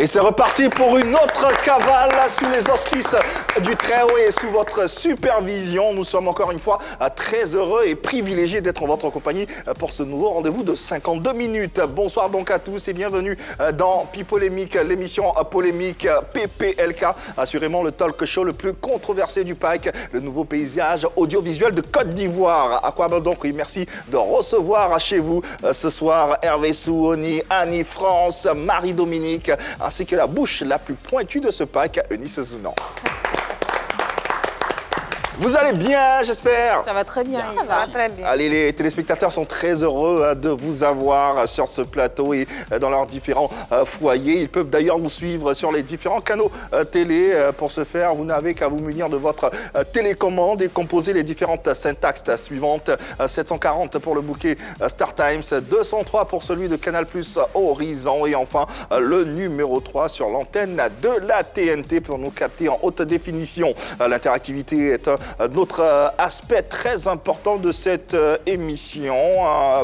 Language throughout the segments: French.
Et c'est reparti pour une autre cavale sous les auspices du Très-Haut et sous votre supervision. Nous sommes encore une fois très heureux et privilégiés d'être en votre compagnie pour ce nouveau rendez-vous de 52 minutes. Bonsoir donc à tous et bienvenue dans Pipolémique, l'émission polémique PPLK, assurément le talk show le plus controversé du PAC, le nouveau paysage audiovisuel de Côte d'Ivoire. À quoi donc, oui, merci de recevoir chez vous ce soir Hervé Souoni, Annie France, Marie-Dominique, ainsi que la bouche la plus pointue de ce pack, Eunice Zounan. Vous allez bien, j'espère? Ça va très bien. Ça va très bien. Allez, les téléspectateurs sont très heureux de vous avoir sur ce plateau et dans leurs différents foyers. Ils peuvent d'ailleurs nous suivre sur les différents canaux télé. Pour ce faire, vous n'avez qu'à vous munir de votre télécommande et composer les différentes syntaxes suivantes. 740 pour le bouquet Star Times, 203 pour celui de Canal+ Horizon et enfin le numéro 3 sur l'antenne de la TNT pour nous capter en haute définition. L'interactivité est un autre aspect très important de cette émission,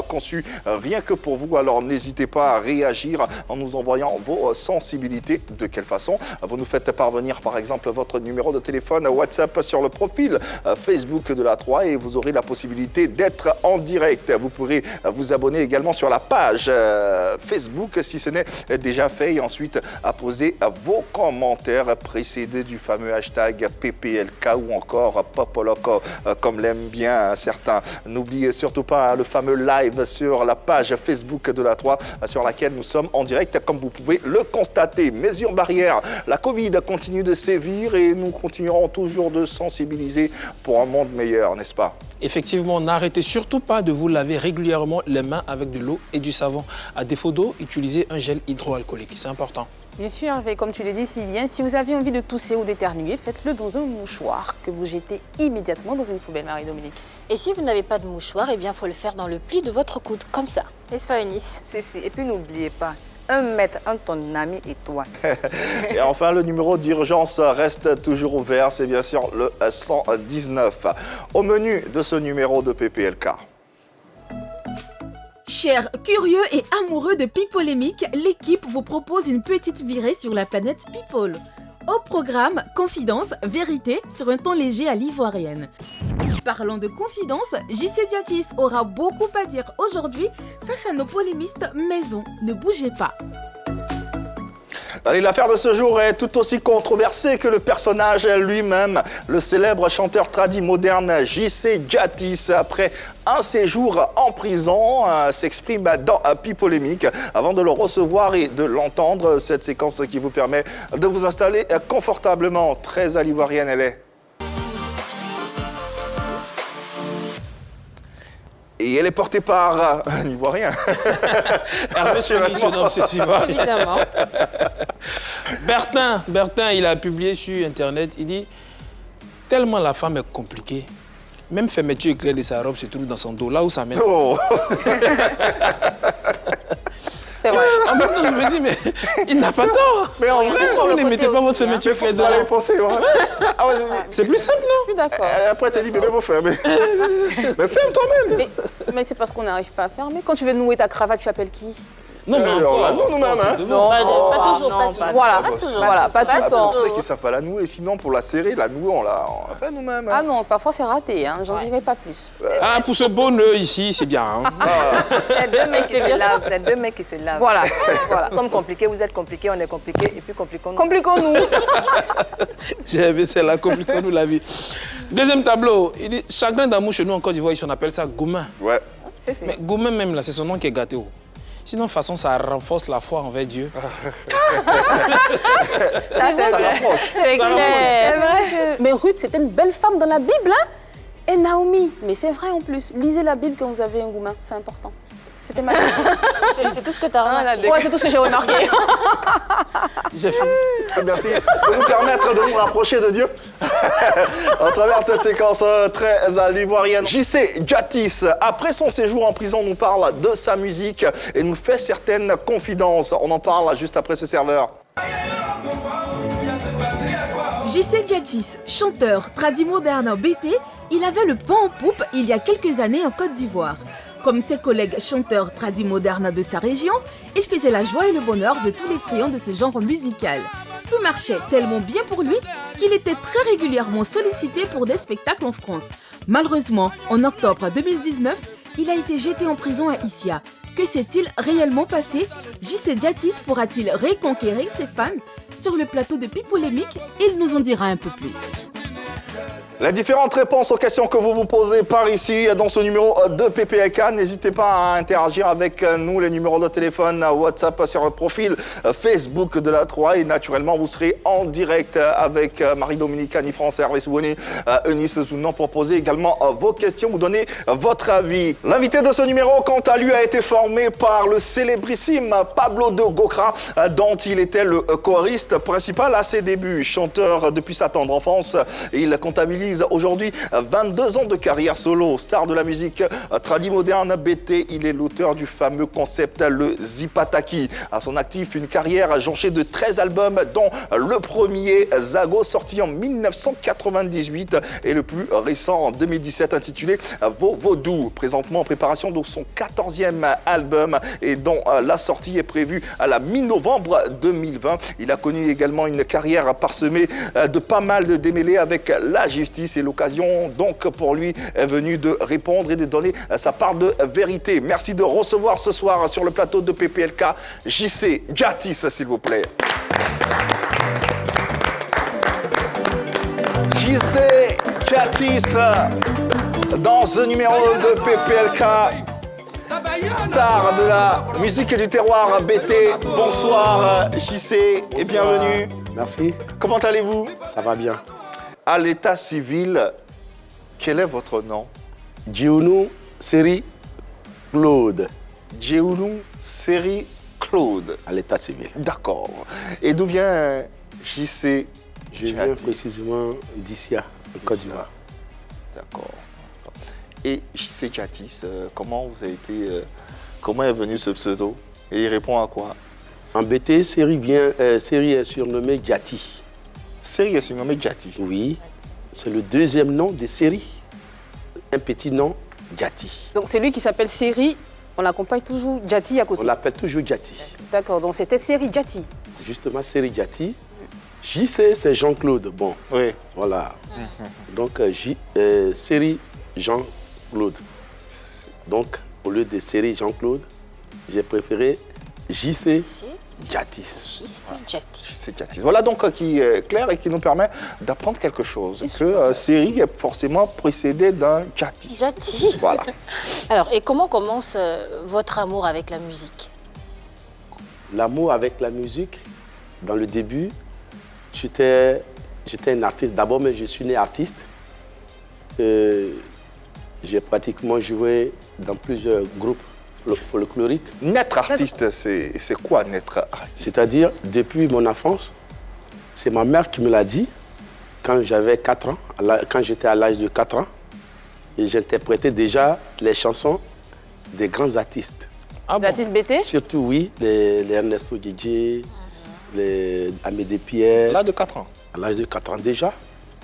conçue rien que pour vous. Alors n'hésitez pas à réagir en nous envoyant vos sensibilités. De quelle façon? Vous nous faites parvenir par exemple votre numéro de téléphone WhatsApp sur le profil Facebook de la 3 et vous aurez la possibilité d'être en direct. Vous pourrez vous abonner également sur la page Facebook si ce n'est déjà fait et ensuite à poser vos commentaires précédés du fameux hashtag PPLK ou encore Popoloco, comme l'aiment bien certains. N'oubliez surtout pas le fameux live sur la page Facebook de la 3, sur laquelle nous sommes en direct, comme vous pouvez le constater. Mesures barrières, la Covid continue de sévir et nous continuerons toujours de sensibiliser pour un monde meilleur, n'est-ce pas? Effectivement, n'arrêtez surtout pas de vous laver régulièrement les mains avec de l'eau et du savon. À défaut d'eau, utilisez un gel hydroalcoolique, c'est important. Bien sûr, Hervé, comme tu le dis si bien, si vous avez envie de tousser ou d'éternuer, faites-le dans un mouchoir que vous jetez immédiatement dans une poubelle, Marie-Dominique. Et si vous n'avez pas de mouchoir, eh bien, il faut le faire dans le pli de votre coude, comme ça. N'est-ce pas, Eunice? Si. Et puis n'oubliez pas, 1 mètre entre ton ami et toi. Et enfin, le numéro d'urgence reste toujours ouvert, c'est bien sûr le 119. Au menu de ce numéro de PPLK. Chers curieux et amoureux de Pipolémique, l'équipe vous propose une petite virée sur la planète People. Au programme, confidence, vérité sur un ton léger à l'ivoirienne. Parlons de confidence, JC Diatis aura beaucoup à dire aujourd'hui face à nos polémistes maison. Ne bougez pas. Allez, l'affaire de ce jour est tout aussi controversée que le personnage lui-même. Le célèbre chanteur tradi moderne JC Diatis, après un séjour en prison, s'exprime dans Pipolémique. Avant de le recevoir et de l'entendre, cette séquence qui vous permet de vous installer confortablement, très à l'ivoirienne elle est. Et elle est portée par un Ivoirien. Hervé Souoni se nomme cet Ivoirien. Évidemment. Bertin, il a publié sur Internet, il dit « Tellement la femme est compliquée, même fermeture éclair de sa robe se trouve dans son dos, là où ça mène. Oh. » C'est vrai. En même temps, je me dis, mais il n'a pas tort. Mais en vrai, Pourquoi vous ne mettez pas votre fermeture il faut éclair de pas la y robe? penser. Ouais. Ah ouais, C'est plus simple, Je non? suis d'accord. après, tu as dit, bébé, faut fermer. Mais ferme toi-même. Mais c'est parce qu'on n'arrive pas à fermer. Quand tu veux nouer ta cravate, tu appelles qui? Non, mais alors encore, là, non, nous-mêmes, c'est hein. devant. Pas non, toujours, non, pas pas toujours. Voilà, Pas toujours. voilà, pas tout le temps. Pour ceux qui ne savent pas la nouer, sinon pour la serrer, la nouer, on la fait nous-mêmes. Ah non, parfois c'est raté, hein. J'en dirai pas plus. Ah, pour ce beau nœud ici, c'est bien. Hein. C'est 2 mecs qui se lavent. C'est 2 mecs qui se lavent. Voilà, voilà. Nous sommes compliqués, vous êtes compliqués, on est compliqués, et puis compliquons-nous. Compliquons-nous. C'est là, compliquons-nous la vie. Deuxième tableau, il dit chagrin d'amour chez nous en Côte d'Ivoire, on appelle ça goumin. Ouais. C'est. Mais goumin même là, c'est son nom qui est gâté. Oh. Sinon, de toute façon, ça renforce la foi envers Dieu. Ça, c'est vrai. C'est clair. Mais Ruth, c'était une belle femme dans la Bible, hein. Et Naomi, mais c'est vrai en plus. Lisez la Bible quand vous avez un goumin, c'est important. C'était ma C'est tout ce que tu as remarqué. Ouais, c'est tout ce que j'ai remarqué. J'ai fini. Merci de nous permettre de nous rapprocher de Dieu à travers cette séquence très à l'ivoirienne. JC Diatis, après son séjour en prison, nous parle de sa musique et nous fait certaines confidences. On en parle juste après ce serveur. JC Diatis, chanteur tradi moderne en BT, il avait le vent en poupe il y a quelques années en Côte d'Ivoire. Comme ses collègues chanteurs tradis modernes de sa région, il faisait la joie et le bonheur de tous les friands de ce genre musical. Tout marchait tellement bien pour lui qu'il était très régulièrement sollicité pour des spectacles en France. Malheureusement, en octobre 2019, il a été jeté en prison à Issia. Que s'est-il réellement passé? JC Djatis pourra-t-il reconquérir ses fans? Sur le plateau de Pipolémique, il nous en dira un peu plus. Les différentes réponses aux questions que vous vous posez par ici dans ce numéro de PPLK. N'hésitez pas à interagir avec nous, les numéros de téléphone, WhatsApp sur le profil Facebook de la 3. Et naturellement, vous serez en direct avec Marie-Dominique, Annie France, Hervé Soubonnet, Eunice Zounan pour poser également vos questions, vous donner votre avis. L'invité de ce numéro, quant à lui, a été formé par le célébrissime Pablo de Gokra, dont il était le choriste principal à ses débuts. Chanteur depuis sa tendre enfance, il comptabilise aujourd'hui 22 ans de carrière solo. Star de la musique tradi moderne BT, il est l'auteur du fameux concept le Zipataki. À son actif, une carrière jonchée de 13 albums, dont le premier Zago, sorti en 1998, et le plus récent en 2017, intitulé Vaudou. Présentement en préparation de son 14e album et dont la sortie est prévue à la mi-novembre 2020. Il a connu également une carrière parsemée de pas mal de démêlés avec la justice. Et l'occasion donc pour lui est venue de répondre et de donner sa part de vérité. Merci de recevoir ce soir sur le plateau de PPLK JC Djatis, s'il vous plaît. JC Djatis dans ce numéro de PPLK, star de la musique et du terroir BT. Bonsoir JC et bienvenue. Merci. Comment allez-vous? Ça va bien. À l'état civil, quel est votre nom? Djeunou Seri Claude. Djeunou Seri Claude. À l'état civil. D'accord. Et d'où vient JC? Je viens précisément d'Issia, en Côte d'Ivoire. D'accord. Et JC Djatis, comment vous avez été, comment est venu ce pseudo? Et il répond à quoi? En BT, Seri est surnommé Djati. Seri est surnommé Djati. Oui, c'est le deuxième nom de Seri. Un petit nom, Djati. Donc c'est lui qui s'appelle Seri, on l'accompagne toujours Djati à côté. On l'appelle toujours Djati. D'accord, donc c'était Seri Djati. Justement, Seri Djati. JC, c'est Jean-Claude. Bon, Oui. voilà. Donc, Seri Jean-Claude. Donc, au lieu de Seri Jean-Claude, j'ai préféré JC Djatis. JC Djatis. JC Djatis. Voilà donc qui est clair et qui nous permet d'apprendre quelque chose. Que Seri est forcément précédé d'un Djatis. Djati. Voilà. Alors, et comment commence votre amour avec la musique? L'amour avec la musique, dans le début, j'étais un artiste. D'abord, mais je suis né artiste. J'ai pratiquement joué dans plusieurs groupes folkloriques. Naître artiste, c'est quoi naître artiste? C'est-à-dire, depuis mon enfance, c'est ma mère qui me l'a dit quand j'avais 4 ans, quand j'étais à l'âge de 4 ans. Et j'interprétais déjà les chansons des grands artistes. Ah bon? Artiste BT? Surtout, oui, les Ernesto Djedje, les Amédée Pierre. À l'âge de 4 ans? À l'âge de 4 ans déjà,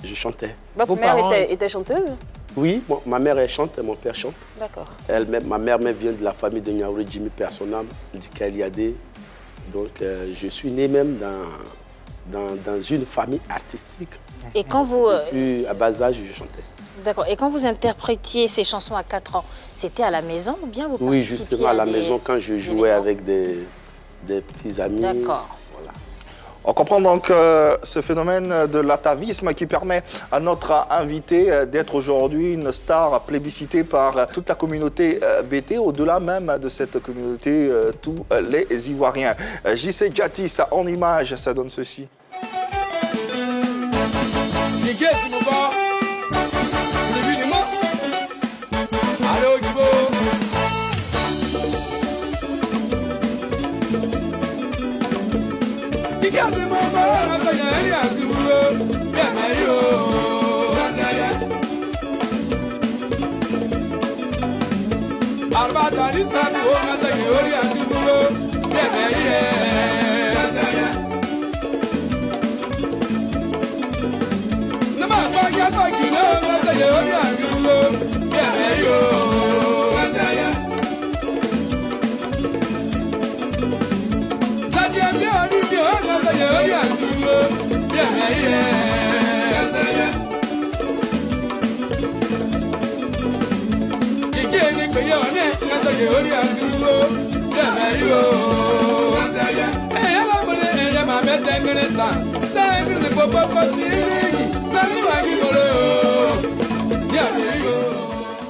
je chantais. Votre mère était chanteuse? Oui, ma mère elle chante et mon père chante. D'accord. Ma mère même vient de la famille de Niaouré Jimmy Personnam, Dikaliade. Donc je suis né même dans une famille artistique. Et quand vous... Depuis à bas âge, je chantais. D'accord. Et quand vous interprétiez ces chansons à 4 ans, c'était à la maison ou bien vous participiez? Oui, justement à la maison quand je jouais avec des petits amis. D'accord. Voilà. On comprend donc ce phénomène de l'atavisme qui permet à notre invité d'être aujourd'hui une star plébiscitée par toute la communauté BT, au-delà même de cette communauté, tous les Ivoiriens. JC Djatis, en image, ça donne ceci.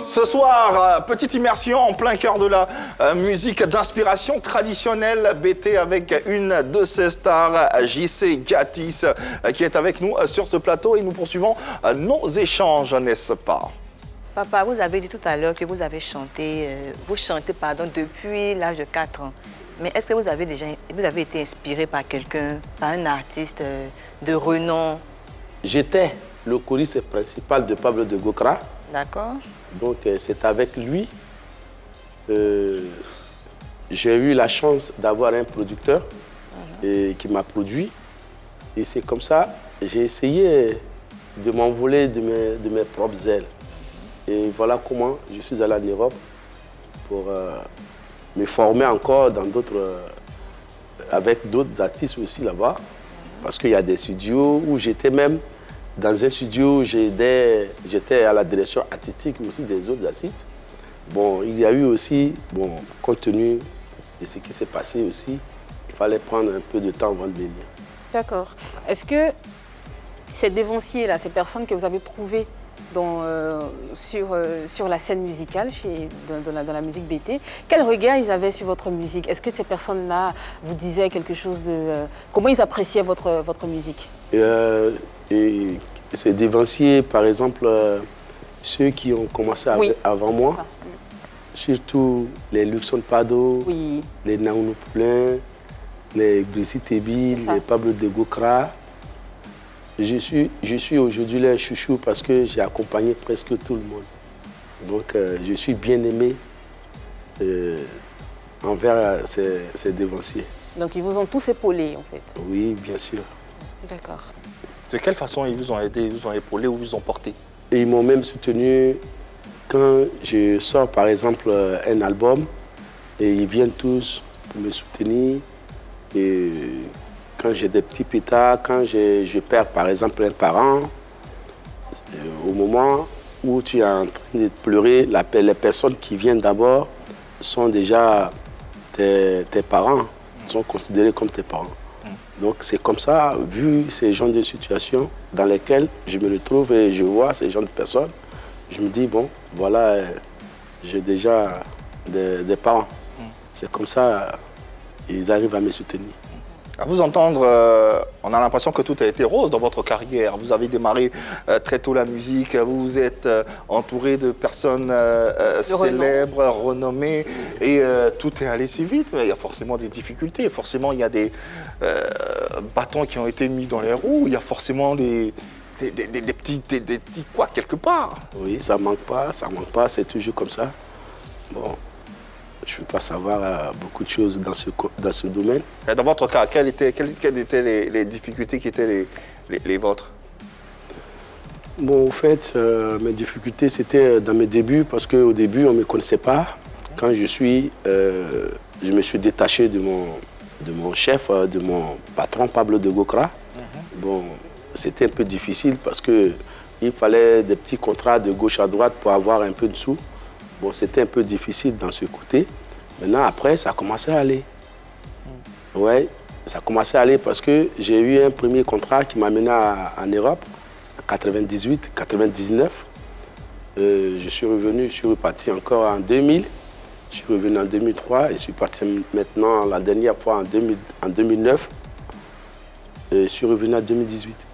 Ce soir, petite immersion en plein cœur de la musique d'inspiration traditionnelle BT avec une de ses stars, JC Gatis, qui est avec nous sur ce plateau et nous poursuivons nos échanges, n'est-ce pas? Papa, vous avez dit tout à l'heure que vous avez chanté, depuis l'âge de 4 ans. Mais est-ce que vous avez été inspiré par quelqu'un, par un artiste de renom? J'étais le choriste principal de Pablo de Gokra. D'accord. Donc c'est avec lui j'ai eu la chance d'avoir un producteur qui m'a produit. Et c'est comme ça, j'ai essayé de m'envoler de mes propres ailes. Et voilà comment je suis allé en Europe pour me former encore dans avec d'autres artistes aussi là-bas. Parce qu'il y a des studios où j'étais même dans un studio, j'étais à la direction artistique aussi des autres artistes. Bon, il y a eu aussi, compte tenu de ce qui s'est passé aussi, il fallait prendre un peu de temps avant de venir. D'accord. Est-ce que ces dévanciers-là, ces personnes que vous avez trouvées sur la scène musicale, dans la musique BT, quel regard ils avaient sur votre musique? Est-ce que ces personnes-là vous disaient quelque chose de... comment ils appréciaient votre musique? Et ces dévanciers, par exemple, ceux qui ont commencé avant moi, surtout les Luxon Pado, les Naounou Poulain, les Brigitte Ebil, les Pablo de Gokra. Je suis aujourd'hui leur chouchou parce que j'ai accompagné presque tout le monde. Donc je suis bien aimé envers ces dévanciers. Donc ils vous ont tous épaulés en fait? Oui, bien sûr. D'accord. De quelle façon ils vous ont aidé, ils vous ont épaulé ou vous ont porté? Et ils m'ont même soutenu quand je sors par exemple un album et ils viennent tous pour me soutenir. Et quand j'ai des petits pétards, quand je perds par exemple un parent, au moment où tu es en train de pleurer, les personnes qui viennent d'abord sont déjà tes parents, sont considérés comme tes parents. Donc c'est comme ça, vu ces genres de situations dans lesquelles je me retrouve et je vois ces genres de personnes, je me dis, bon, voilà, j'ai déjà des parents. C'est comme ça, ils arrivent à me soutenir. À vous entendre, on a l'impression que tout a été rose dans votre carrière. Vous avez démarré très tôt la musique, vous vous êtes entouré de personnes célèbres, renommées, et tout est allé si vite. Mais il y a forcément des difficultés, forcément il y a des bâtons qui ont été mis dans les roues, il y a forcément des petits quoi quelque part. Oui, ça manque pas, c'est toujours comme ça. Bon. Je ne peux pas savoir beaucoup de choses dans ce domaine. Et dans votre cas, quelles étaient les difficultés qui étaient les vôtres? Bon, au fait, mes difficultés, c'était dans mes débuts, parce qu'au début, on ne me connaissait pas. Quand je me suis détaché de mon chef, de mon patron, Pablo de Gokra. Bon, c'était un peu difficile parce qu'il fallait des petits contrats de gauche à droite pour avoir un peu de sous. Bon, c'était un peu difficile dans ce côté. Maintenant, après, ça a commencé à aller. Oui, ça a commencé à aller parce que j'ai eu un premier contrat qui m'a mené en Europe, en 98, 99. Je suis reparti encore en 2000. Je suis revenu en 2003 et je suis parti maintenant la dernière fois en 2009. Et je suis revenu en 2018.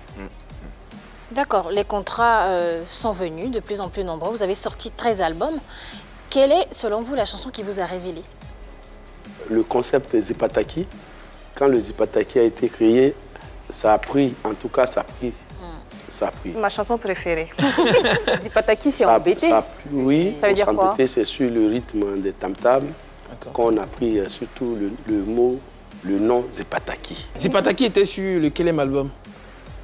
D'accord, les contrats sont venus de plus en plus nombreux. Vous avez sorti 13 albums. Quelle est, selon vous, la chanson qui vous a révélé? Le concept Zipataki. Quand le Zipataki a été créé, ça a pris, en tout cas, ça a pris. C'est ma chanson préférée. Zipataki, c'est en BT? Oui, ça veut dire quoi? BT, c'est sur le rythme des tam-tams qu'on a pris surtout le nom Zipataki. Zipataki était sur lequel album?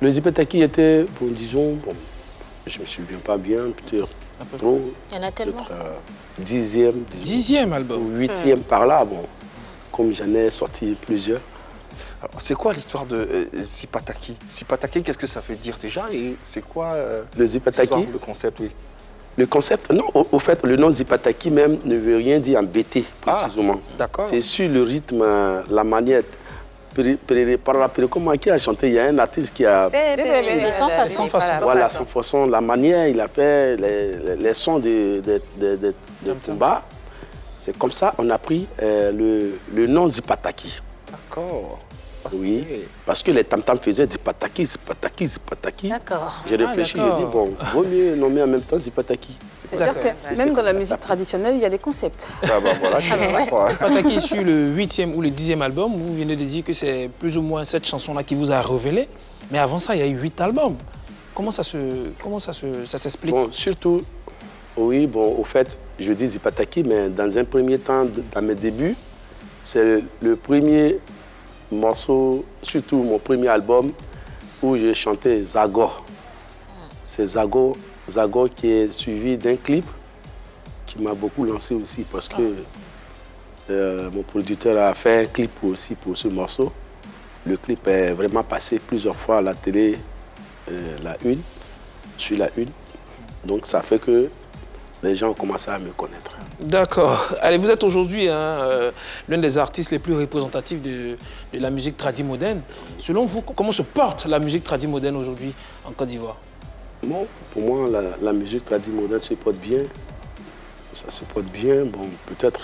Le Zipataki était, disons, je ne me souviens pas bien, peut-être trop. Il y en a tellement. 10e album. Ou 8e par là, bon, comme j'en ai sorti plusieurs. C'est quoi l'histoire de Zipataki? Zipataki, qu'est-ce que ça veut dire déjà? Et c'est quoi le Zipataki? Le concept, oui. Le concept, non, au fait, le nom Zipataki même ne veut rien dire en BT, précisément. D'accord. C'est sur le rythme, la manière. Comment qui a chanté? Il y a un artiste qui a... Les sans façon. Voilà, sans façon, la manière, il a fait les sons de Tumba. C'est comme ça on a pris le nom Zipataki. D'accord. Oui, parce que les tam-tams faisaient Zipataki, Zipataki, Zipataki. D'accord. J'ai réfléchi, j'ai dit, bon, vaut mieux nommer en même temps Zipataki. C'est-à-dire que même dans la musique traditionnelle, il y a des concepts. Ah bah voilà. Zipataki sur le 8e ou le 10e album, vous venez de dire que c'est plus ou moins cette chanson-là qui vous a révélé. Mais avant ça, il y a eu 8 albums. Comment ça s'explique? Bon, surtout, oui, bon, au fait, je dis Zipataki, mais dans un premier temps, dans mes débuts, c'est le premier morceau, surtout mon premier album, où j'ai chanté Zagor. C'est Zagor qui est suivi d'un clip qui m'a beaucoup lancé aussi parce que mon producteur a fait un clip aussi pour ce morceau. Le clip est vraiment passé plusieurs fois à la télé, sur la une. Donc ça fait que les gens ont commencé à me connaître. D'accord. Allez, vous êtes aujourd'hui l'un des artistes les plus représentatifs de la musique tradie-moderne. Selon vous, comment se porte la musique tradie-moderne aujourd'hui en Côte d'Ivoire? Bon, pour moi, la musique tradie-moderne se porte bien. Ça se porte bien. Bon, peut-être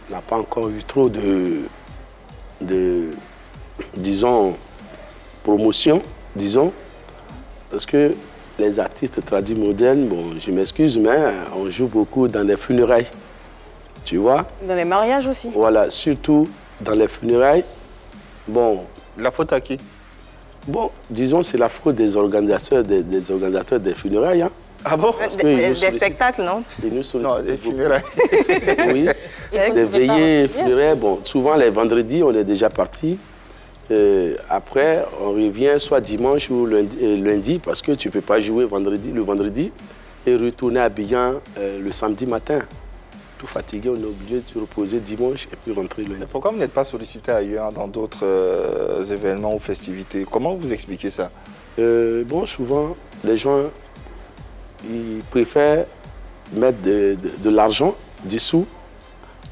on n'a pas encore eu trop de disons, promotion, disons, parce que les artistes tradis modernes, bon, je m'excuse, mais on joue beaucoup dans les funérailles, tu vois. Dans les mariages aussi. Voilà, surtout dans les funérailles. Bon. La faute à qui? Bon, disons, c'est la faute des organisateurs des funérailles. Hein. Ah bon? Des spectacles, non? Non, des funérailles. Oui, des veillées funérailles. Bon, souvent, les vendredis, on est déjà parti. Après, on revient soit dimanche ou lundi parce que tu ne peux pas jouer le vendredi et retourner à Abidjan le samedi matin. Tout fatigué, on est obligé de se reposer dimanche et puis rentrer lundi. Pourquoi vous n'êtes pas sollicité ailleurs dans d'autres événements ou festivités? Comment vous expliquez ça? Bon, souvent, les gens ils préfèrent mettre de l'argent, des sous,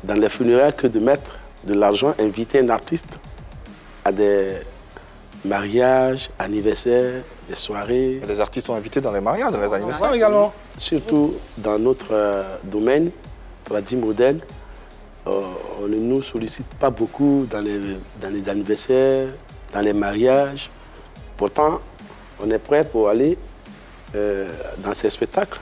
dans les funérailles que de mettre de l'argent, inviter un artiste à des mariages, anniversaires, des soirées. Les artistes sont invités dans les mariages, dans les anniversaires également. Surtout dans notre domaine, tradit moderne, on ne nous sollicite pas beaucoup dans les anniversaires, dans les mariages. Pourtant, on est prêt pour aller dans ces spectacles.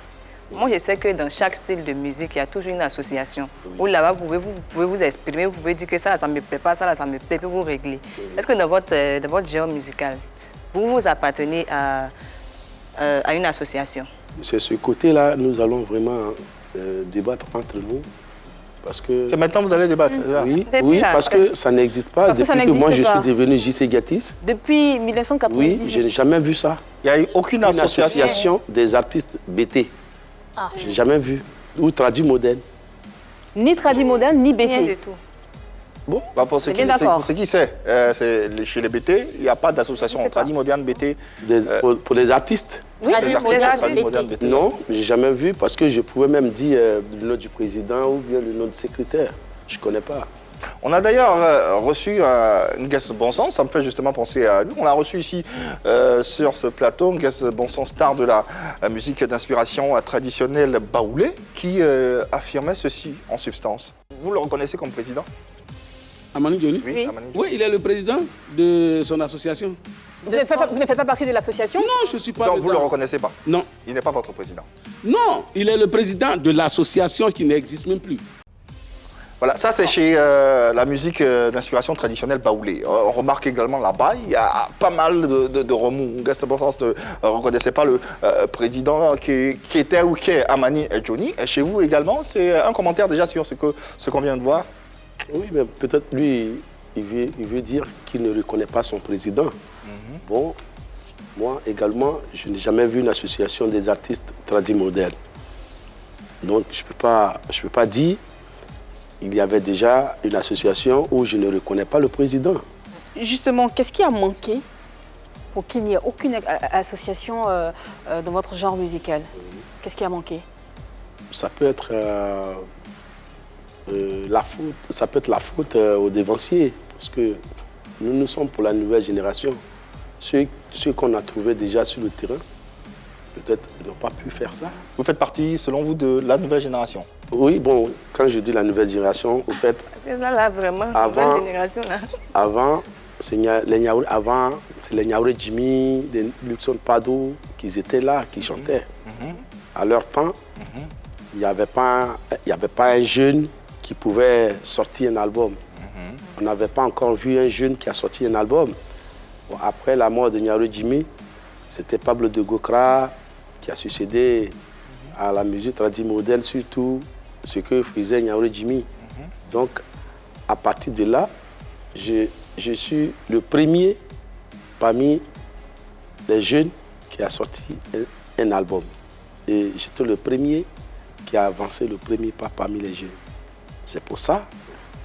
Moi, je sais que dans chaque style de musique, il y a toujours une association. Où là-bas, vous pouvez vous exprimer, vous pouvez dire que ça, ça ne me plaît pas, ça, ça me plaît, puis vous régler. Est-ce que dans votre genre musical, vous appartenez à une association? C'est ce côté-là, nous allons vraiment débattre entre nous. Parce que... C'est maintenant que vous allez débattre? Oui, parce que ça n'existe pas. Depuis que moi, je suis devenu JC Gatis. Depuis 1998? Oui, je n'ai jamais vu ça. Il n'y a eu aucune association des artistes BT. Ah. Je n'ai jamais vu. Ou tradit moderne. Ni tradit moderne, ni BT. Rien du tout. Bon, bah pour ceux qui savent, chez les BT, il n'y a pas d'association tradit moderne BT. Pour les artistes? Oui, les artistes modernes BT. Non, je n'ai jamais vu parce que je pouvais même dire le nom du président ou bien le nom du secrétaire. Je ne connais pas. On a d'ailleurs reçu une guest bon sens, ça me fait justement penser à lui. On l'a reçu ici sur ce plateau, une guest bon sens star de la musique d'inspiration traditionnelle baoulé, qui affirmait ceci en substance. Vous le reconnaissez comme président? Amani Dioni? Oui, Amani Dioni. Oui, il est le président de son association. Vous ne faites pas partie de l'association? Non, je ne suis pas. Donc vous ne le reconnaissez pas? Non. Il n'est pas votre président? Non, il est le président de l'association qui n'existe même plus. Voilà, ça c'est chez la musique d'inspiration traditionnelle baoulé. On remarque également là-bas, il y a pas mal de remous. Guest bon sens ne reconnaissait pas le président qui était ou qui est Amani Dioni. Et chez vous également, c'est un commentaire déjà sur ce qu'on vient de voir. Oui, mais peut-être lui, il veut dire qu'il ne reconnaît pas son président. Bon, moi également, je n'ai jamais vu une association des artistes tradis modernes. Donc, je ne peux pas dire qu'il y avait déjà une association où je ne reconnais pas le président. Justement, qu'est-ce qui a manqué pour qu'il n'y ait aucune association dans votre genre musical? Qu'est-ce qui a manqué? Ça peut être la faute, ça peut être la faute aux dévanciers, parce que nous sommes pour la nouvelle génération. Ceux qu'on a trouvés déjà sur le terrain, peut-être n'ont pas pu faire ça. Vous faites partie, selon vous, de la nouvelle génération? Oui, bon, quand je dis la nouvelle génération, au fait, Parce que là, vraiment, la Avant- nouvelle génération, là. avant, c'est les Niaouré Jimmy, les Luxon Pado, qui étaient là, qui chantaient. À leur temps, il n'y avait pas un jeune qui pouvait sortir un album. On n'avait pas encore vu un jeune qui a sorti un album. Bon, après la mort de Niaouré Jimmy, c'était Pablo de Gokra qui a succédé à la musique traditionnelle moderne, surtout ce que faisait Niaouré Jimmy. Donc, à partir de là, je suis le premier parmi les jeunes qui a sorti un album. Et j'étais le premier qui a avancé le premier pas parmi les jeunes. C'est pour ça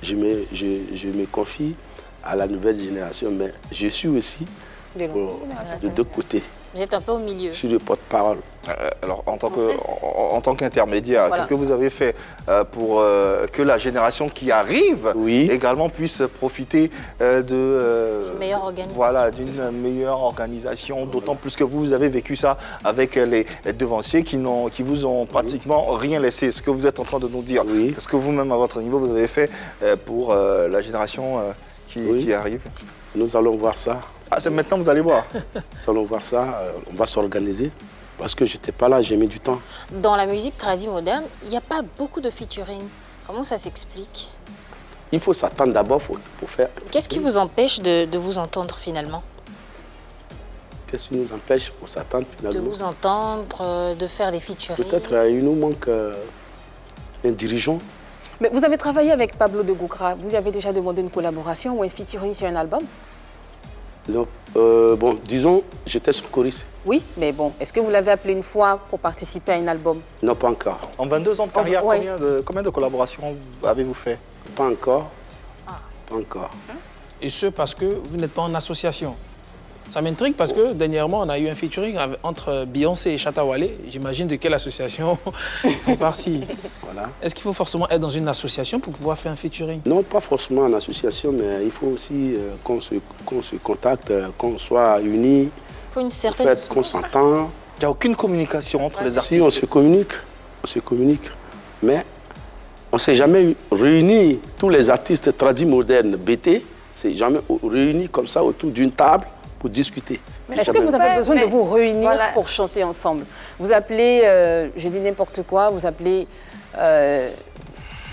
que je me confie à la nouvelle génération, mais je suis aussi De l'ancienne génération. de deux côtés. Vous êtes un peu au milieu. Je suis le porte-parole. Alors, en tant qu'intermédiaire, Voilà. qu'est-ce que vous avez fait pour que la génération qui arrive Oui. également puisse profiter Une meilleure organisation. Voilà, d'une meilleure organisation, d'autant plus que vous avez vécu ça avec les devanciers qui vous ont pratiquement rien laissé. Ce que vous êtes en train de nous dire, Oui. qu'est-ce que vous-même à votre niveau vous avez fait pour la génération qui arrive? Nous allons voir ça. Ah, c'est maintenant que vous allez voir. Nous allons voir ça. On va s'organiser. Parce que je n'étais pas là, j'ai mis du temps. Dans la musique traditionnelle moderne, il n'y a pas beaucoup de featuring. Comment ça s'explique? Il faut s'attendre d'abord pour faire. Qu'est-ce qui vous empêche de vous entendre finalement? Qu'est-ce qui nous empêche pour s'attendre De finalement? vous entendre, de faire des featuring? Peut-être il nous manque un dirigeant. Mais vous avez travaillé avec Pablo de Gokra. Vous lui avez déjà demandé une collaboration ou un featuring sur un album? Donc, bon, disons, j'étais son choriste. Oui, mais bon, est-ce que vous l'avez appelé une fois pour participer à un album? Non, pas encore. En 22 ans de carrière, Ouais. combien de collaborations avez-vous fait? Pas encore. Pas encore. Et ce, parce que vous n'êtes pas en association. Ça m'intrigue parce que dernièrement, on a eu un featuring entre Beyoncé et Shatta Wale. J'imagine de quelle association ils font partie. Voilà. Est-ce qu'il faut forcément être dans une association pour pouvoir faire un featuring? Non, pas forcément en association, mais il faut aussi qu'on se contacte, qu'on soit unis, Pour une en certaine... fait, qu'on s'entend. Il n'y a aucune communication entre les Si artistes. on se communique, mais on ne s'est jamais réunis, tous les artistes tradis modernes, BT, c'est jamais réunis comme ça autour d'une table pour discuter. Est-ce que vous avez besoin de vous réunir voilà. pour chanter ensemble? Vous appelez, je dis n'importe quoi, vous appelez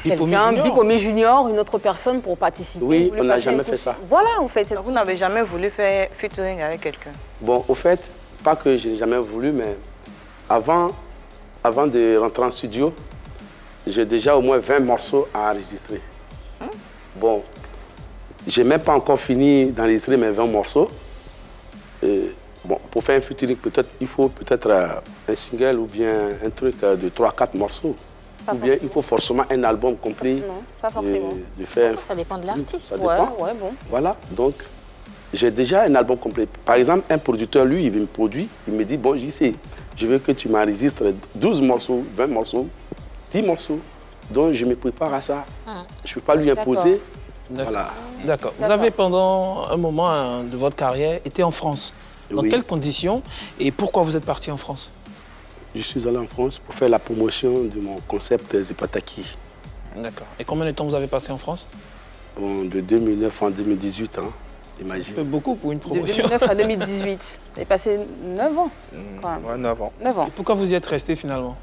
Bipomi quelqu'un, Junior. Bipomi Junior, une autre personne pour participer? Oui, Vous voulez on n'a passer un jamais coup fait de ça. fil? Voilà, en fait. Donc, vous n'avez jamais voulu faire featuring avec quelqu'un? Bon, au fait, pas que je n'ai jamais voulu, mais avant de rentrer en studio, j'ai déjà au moins 20 morceaux à enregistrer. Bon, je n'ai même pas encore fini d'enregistrer mes 20 morceaux. Bon, pour faire un featuring, peut-être, il faut peut-être un single ou bien un truc de 3-4 morceaux. Pas Ou bien il faut forcément un album complet. Non, pas forcément. De faire. Ça dépend de l'artiste. Ça Ouais, dépend. ouais, bon. Voilà, donc j'ai déjà un album complet. Par exemple, un producteur, lui, il me produit, il me dit, bon, j'y sais, je veux que tu m'enregistres 12 morceaux, 20 morceaux, 10 morceaux. Donc je me prépare à ça. Je ne peux pas lui imposer. D'accord. Voilà. D'accord. Vous D'accord. avez pendant un moment de votre carrière été en France. Dans Oui. quelles conditions et pourquoi vous êtes parti en France? Je suis allé en France pour faire la promotion de mon concept Zipataki. D'accord. Et combien de temps vous avez passé en France? Bon, de 2009 en 2018, hein, Ça imagine. fait beaucoup pour une De promotion. 2009 à 2018. Vous avez passé 9 ans, quand même. Ouais, 9 ans. 9 ans. Pourquoi vous y êtes resté finalement?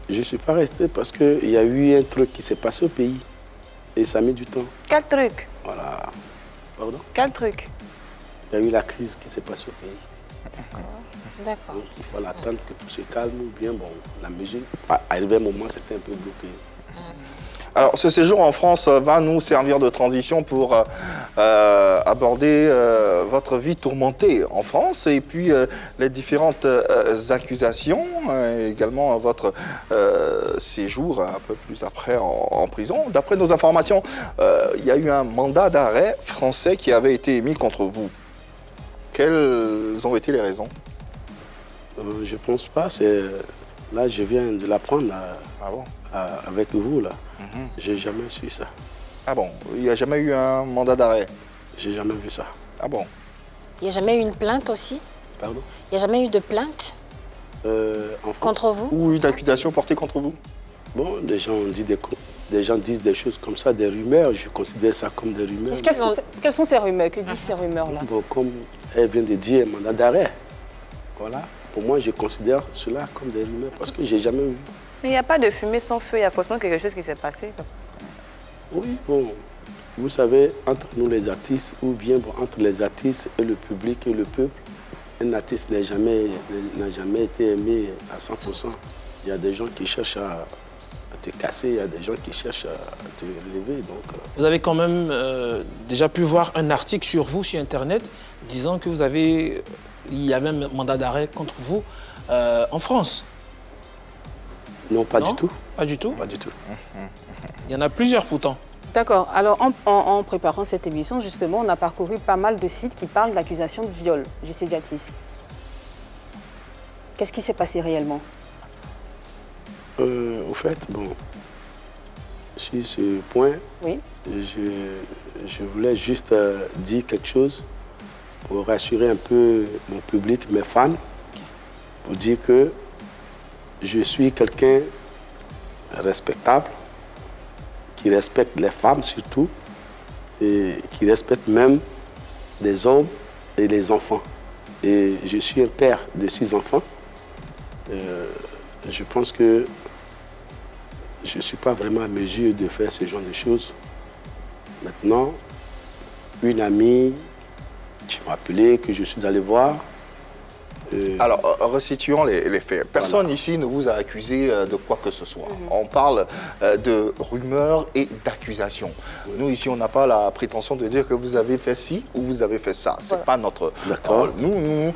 Je ne suis pas resté parce qu'il y a eu un truc qui s'est passé au pays. Et ça a mis du temps. Quel truc? Voilà. Pardon? Quel truc? Il y a eu la crise qui s'est passée au pays. D'accord. Donc il faut attendre que tout se calme ou bien, bon, la musique, arrivé un moment, c'était un peu bloqué. Alors, ce séjour en France va nous servir de transition pour aborder votre vie tourmentée en France et puis les différentes accusations, également votre séjour un peu plus après en prison. D'après nos informations, il y a eu un mandat d'arrêt français qui avait été émis contre vous. Quelles ont été les raisons? Je ne pense pas, c'est Là, je viens de l'apprendre Ah bon? avec vous, là. J'ai jamais su ça. Ah bon? Il n'y a jamais eu un mandat d'arrêt? J'ai jamais vu ça. Ah bon? Il n'y a jamais eu une plainte aussi? Pardon? Il n'y a jamais eu de plainte En France, contre vous? Ou une accusation portée contre vous? bon, des gens disent des choses comme ça, des rumeurs. Je considère ça comme des rumeurs. Quelles sont ces rumeurs? Que disent ces rumeurs-là? Bon, comme elle vient de dire, mandat d'arrêt. Voilà. Pour moi, je considère cela comme des rumeurs parce que j'ai jamais vu. Mais il n'y a pas de fumée sans feu, il y a forcément quelque chose qui s'est passé. Oui, bon, vous savez, entre nous les artistes, ou bien bon, entre les artistes et le public et le peuple, un artiste n'a jamais été aimé à 100%. Il y a des gens qui cherchent à te casser, il y a des gens qui cherchent à te relever. Donc, Vous avez quand même déjà pu voir un article sur vous sur Internet disant que il y avait un mandat d'arrêt contre vous en France. non, pas Non? du tout. Pas du tout? Pas du tout. Il y en a plusieurs pourtant. D'accord. Alors, en préparant cette émission, justement, on a parcouru pas mal de sites qui parlent d'accusations de viol, JC Diatis. Qu'est-ce qui s'est passé réellement? Au fait, bon, sur ce point, Oui. je voulais juste dire quelque chose pour rassurer un peu mon public, mes fans, pour dire que je suis quelqu'un respectable, qui respecte les femmes surtout, et qui respecte même les hommes et les enfants. Et je suis un père de 6 enfants. Je pense que je ne suis pas vraiment à mesure de faire ce genre de choses. Maintenant, une amie qui m'a appelé, que je suis allé voir. Alors, resituons les faits. Personne ici ne vous a accusé de quoi que ce soit. On parle de rumeurs et d'accusations. Nous, ici, on n'a pas la prétention de dire que vous avez fait ci ou vous avez fait ça. Ce n'est pas notre parole. Nous nous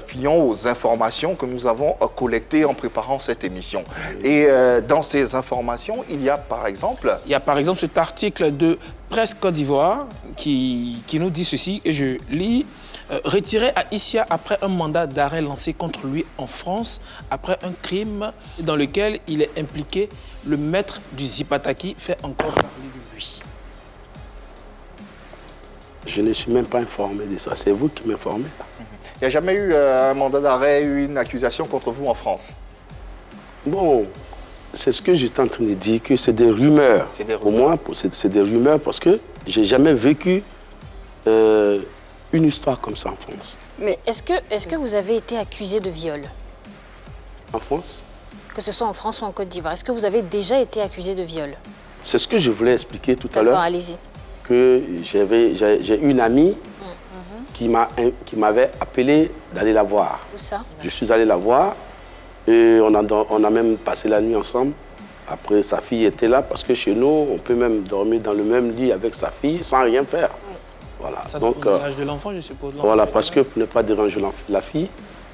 fions aux informations que nous avons collectées en préparant cette émission. Et dans ces informations, il y a par exemple... Il y a par exemple cet article de Presse Côte d'Ivoire qui nous dit ceci, et je lis. Retiré à Issia après un mandat d'arrêt lancé contre lui en France, après un crime dans lequel il est impliqué, le maître du Zipataki fait encore parler de lui. Je ne suis même pas informé de ça. C'est vous qui m'informez. Il n'y a jamais eu un mandat d'arrêt, une accusation contre vous en France? Bon, c'est ce que j'étais en train de dire, que c'est des rumeurs. Pour moi, c'est des rumeurs parce que je n'ai jamais vécu une histoire comme ça en France. Mais est-ce que vous avez été accusé de viol? En France? Que ce soit en France ou en Côte d'Ivoire. Est-ce que vous avez déjà été accusé de viol? C'est ce que je voulais expliquer tout à l'heure. D'accord, allez-y. Que j'ai une amie qui m'avait appelé d'aller la voir. Où ça? Je suis allé la voir et on a même passé la nuit ensemble. Après, sa fille était là parce que chez nous, on peut même dormir dans le même lit avec sa fille sans rien faire. Oui. Voilà. Ça donc, dépend de l'âge de l'enfant, je suppose. Voilà, parce que pour ne pas déranger la fille,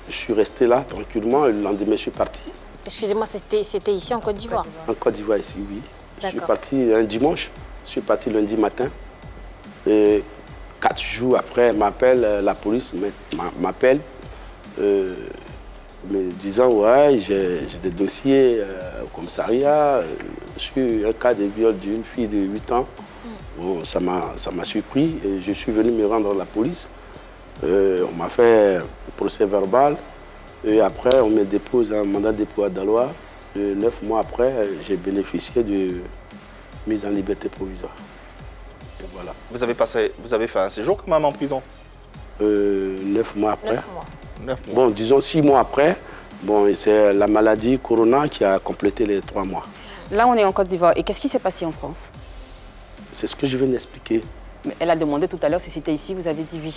je suis resté là tranquillement et le lendemain, je suis parti. Excusez-moi, c'était ici en Côte d'Ivoire? En Côte d'Ivoire, ici, oui. Je suis D'accord. parti un dimanche, je suis parti lundi matin. Et 4 jours après, la police m'appelle, me disant ouais, j'ai des dossiers au commissariat sur un cas de viol d'une fille de 8 ans. Bon, ça m'a surpris et je suis venu me rendre à la police. On m'a fait un procès verbal et après on me dépose un mandat de dépôt à Daloa. 9 mois après, j'ai bénéficié de mise en liberté provisoire. Et voilà. Vous avez fait un séjour quand même en prison? 9 mois après. 9 mois. 9 mois. Bon, disons 6 mois après. Bon, c'est la maladie Corona qui a complété les 3 mois. Là, on est en Côte d'Ivoire. Et qu'est-ce qui s'est passé en France? C'est ce que je viens d'expliquer. Mais elle a demandé tout à l'heure si c'était ici, vous avez dit oui.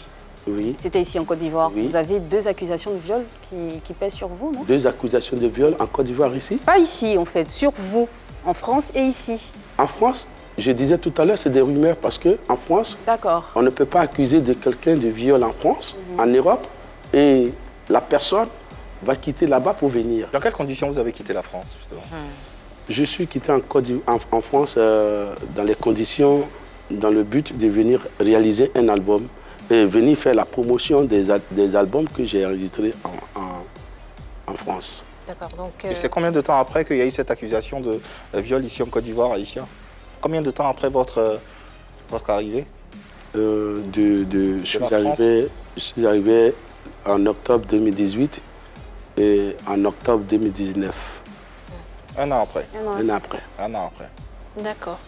Oui. C'était ici en Côte d'Ivoire. Oui. Vous avez 2 accusations de viol qui pèsent sur vous, non? 2 accusations de viol en Côte d'Ivoire ici. Pas ici, en fait, sur vous, en France et ici. En France, je disais tout à l'heure, c'est des rumeurs parce qu'en France, D'accord. on ne peut pas accuser de quelqu'un de viol en France, en Europe, et la personne va quitter là-bas pour venir. Dans quelles conditions vous avez quitté la France, justement? Je suis quitté en France dans les conditions, dans le but de venir réaliser un album et venir faire la promotion des albums que j'ai enregistrés en France. D'accord, donc... Et c'est combien de temps après qu'il y a eu cette accusation de viol ici en Côte d'Ivoire, Aïcha? Combien de temps après votre arrivée? Je suis arrivé en octobre 2018 et en octobre 2019. Un an après. Un an après. Un an après. D'accord.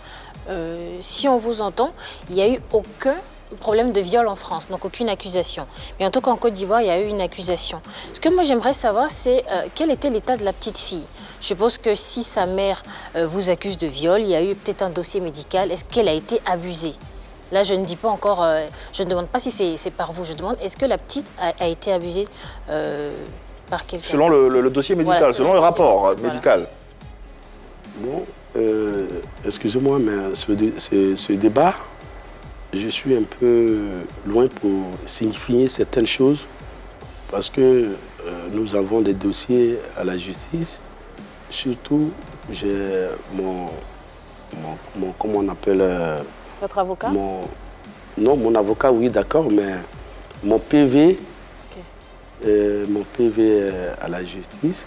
Si on vous entend, il n'y a eu aucun problème de viol en France, donc aucune accusation. Mais en tout cas, en Côte d'Ivoire, il y a eu une accusation. Ce que moi, j'aimerais savoir, c'est quel était l'état de la petite fille. Je suppose que si sa mère vous accuse de viol, il y a eu peut-être un dossier médical. Est-ce qu'elle a été abusée? Là, je ne dis pas encore, je ne demande pas si c'est par vous, je demande, est-ce que la petite a été abusée par quelqu'un? Selon le dossier médical, Voilà, selon le rapport médical. Bon, excusez-moi, mais ce débat, je suis un peu loin pour signifier certaines choses parce que nous avons des dossiers à la justice. Surtout, j'ai comment on appelle... Votre avocat? Non, mon avocat, oui, d'accord, mais mon PV, mon PV à la justice.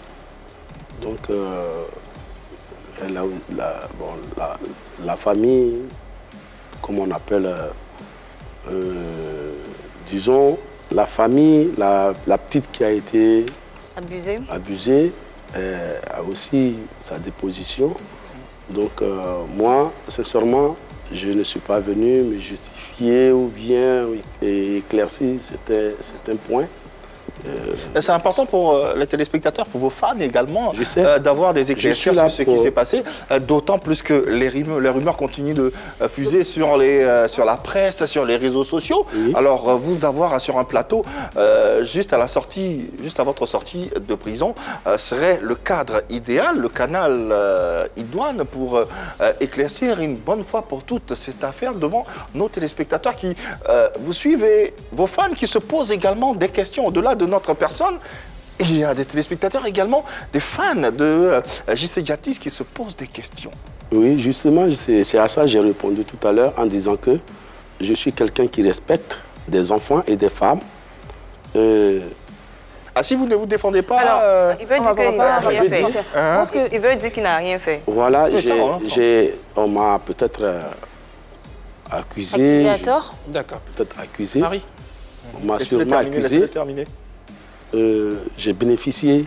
Donc, la famille, comme on appelle, disons, la famille, la petite qui a été abusée a aussi sa déposition. Donc, moi, sincèrement, je ne suis pas venu me justifier ou bien éclaircir certains points. C'est important pour les téléspectateurs, pour vos fans également, d'avoir des éclaircissements sur ce qui s'est passé, d'autant plus que les rumeurs continuent de fuser sur la presse, sur les réseaux sociaux. Oui. Alors, vous avoir sur un plateau, juste à votre sortie de prison, serait le cadre idéal, le canal idoine pour éclaircir une bonne fois pour toutes cette affaire devant nos téléspectateurs qui vous suivent et vos fans qui se posent également des questions au-delà de notre personne. Il y a des téléspectateurs également, des fans de JC Diatis qui se posent des questions. Oui, justement, c'est à ça que j'ai répondu tout à l'heure en disant que je suis quelqu'un qui respecte des enfants et des femmes. Ah, si vous ne vous défendez pas... Alors, il veut dire qu'il n'a rien fait. Il veut dire qu'il n'a rien fait. Voilà, on m'a peut-être accusé. Accusé à tort? D'accord. Peut-être accusé. Marie? On m'a sûrement accusé. J'ai bénéficié